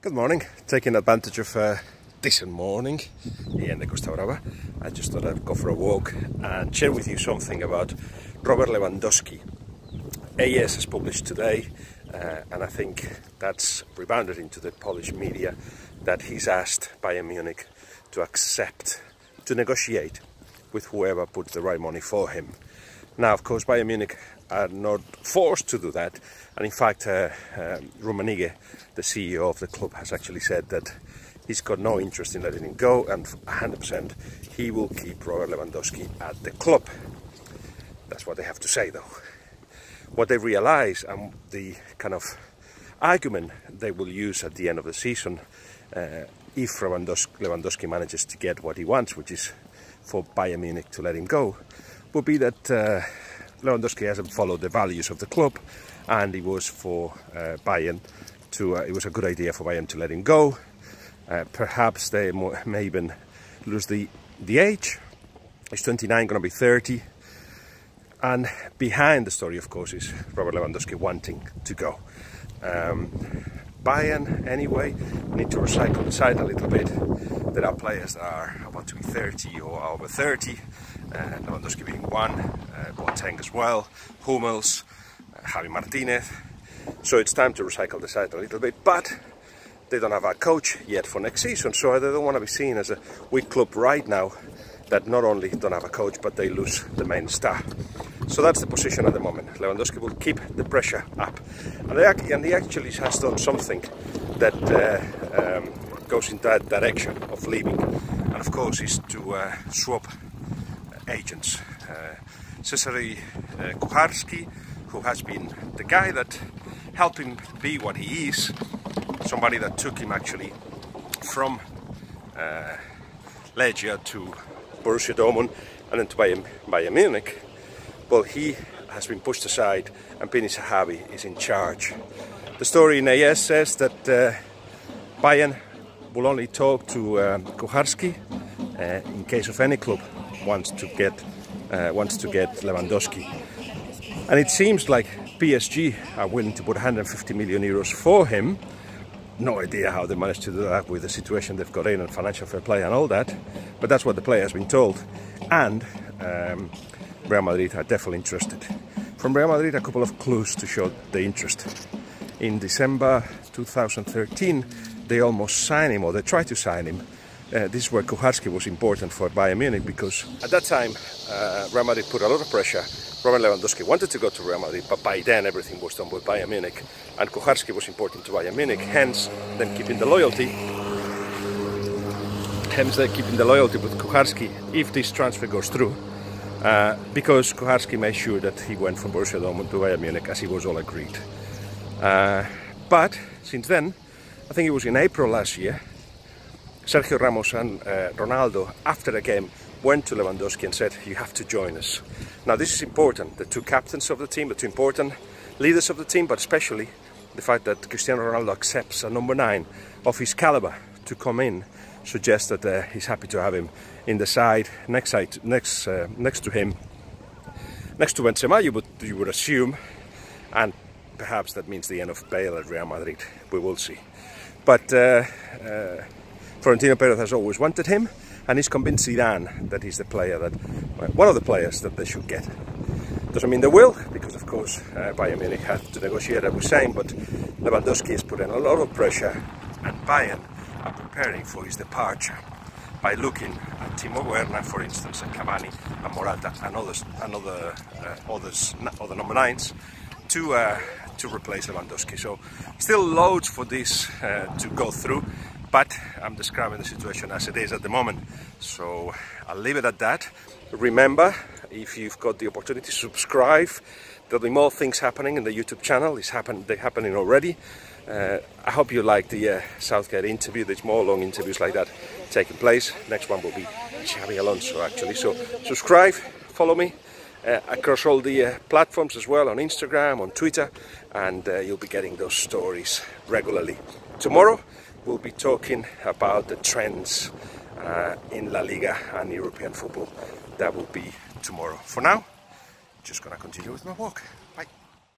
Good morning. Taking advantage of a decent morning here in the Costa Brava, I just thought I'd go for a walk and share with you something about Robert Lewandowski. AS has published today, and I think that's rebounded into the Polish media, that he's asked Bayern Munich to accept, to negotiate with whoever puts the right money for him. Now, of course, Bayern Munich are not forced to do that, and in fact, Balague, the CEO of the club, has actually said that he's got no interest in letting him go, and 100% he will keep Robert Lewandowski at the club. That's what they have to say, though. What they realize, and the kind of argument they will use at the end of the season, if Lewandowski manages to get what he wants, which is for Bayern Munich to let him go, would be that Lewandowski hasn't followed the values of the club, and it was for Bayern to. It was a good idea for Bayern to let him go. Perhaps they may even lose the age. He's 29, going to be 30. And behind the story, of course, is Robert Lewandowski wanting to go. Bayern, anyway, need to recycle the side a little bit. There are players that are about to be 30 or over 30. Lewandowski being one, Boateng as well, Hummels, Javi Martinez. So it's time to recycle the side a little bit, but they don't have a coach yet for next season, so they don't want to be seen as a weak club right now that not only don't have a coach, but they lose the main star. So that's the position at the moment. Lewandowski will keep the pressure up, and he actually has done something that goes in that direction of leaving, and of course is to swap agents. Cesare Kucharski, who has been the guy that helped him be what he is, somebody that took him actually from Legia to Borussia Dortmund and then to Bayern Munich. Well, he has been pushed aside, and Pini Zahavi is in charge. The story in AS says that Bayern will only talk to Kucharski in case of any club wants to get Lewandowski, and it seems like PSG are willing to put 150 million euros for him. No idea how they managed to do that with the situation they've got in and financial fair play and all that, but that's what the player has been told. And Real Madrid are definitely interested. From Real Madrid, a couple of clues to show the interest. In December 2013, they almost signed him, or they tried to sign him. This is where Kucharski was important for Bayern Munich, because at that time Real Madrid put a lot of pressure. Robert Lewandowski wanted to go to Real Madrid, but by then everything was done with Bayern Munich, and Kucharski was important to Bayern Munich, hence them keeping the loyalty. Hence they're keeping the loyalty with Kucharski if this transfer goes through, because Kucharski made sure that he went from Borussia Dortmund to Bayern Munich, as it was all agreed. But since then, I think it was in April last year, Sergio Ramos and Ronaldo, after the game, went to Lewandowski and said, "You have to join us." Now, this is important. The two captains of the team, the two important leaders of the team, but especially the fact that Cristiano Ronaldo accepts a number 9 of his caliber to come in, suggests that he's happy to have him in the side, next to him, next to Benzema, you would assume, and perhaps that means the end of Bale at Real Madrid. We will see. But Florentino Perez has always wanted him, and he's convinced Zidane that he's the player that, one of the players that they should get. Doesn't mean they will, because of course Bayern Munich have to negotiate, as we're saying, but Lewandowski is putting a lot of pressure, and Bayern are preparing for his departure by looking at Timo Werner, for instance, and Cavani and Morata and other number 9s to replace Lewandowski. So still loads for this to go through, but I'm describing the situation as it is at the moment, so I'll leave it at that. Remember, if you've got the opportunity to subscribe, there'll be more things happening in the YouTube channel. They're happening already. I hope you like the Southgate interview. There's more long interviews like that taking place. Next one will be Xabi Alonso, actually. So subscribe, follow me across all the platforms as well, on Instagram, on Twitter, and you'll be getting those stories regularly. Tomorrow we'll be talking about the trends in La Liga and European football. That will be tomorrow. For now, just gonna continue with my walk.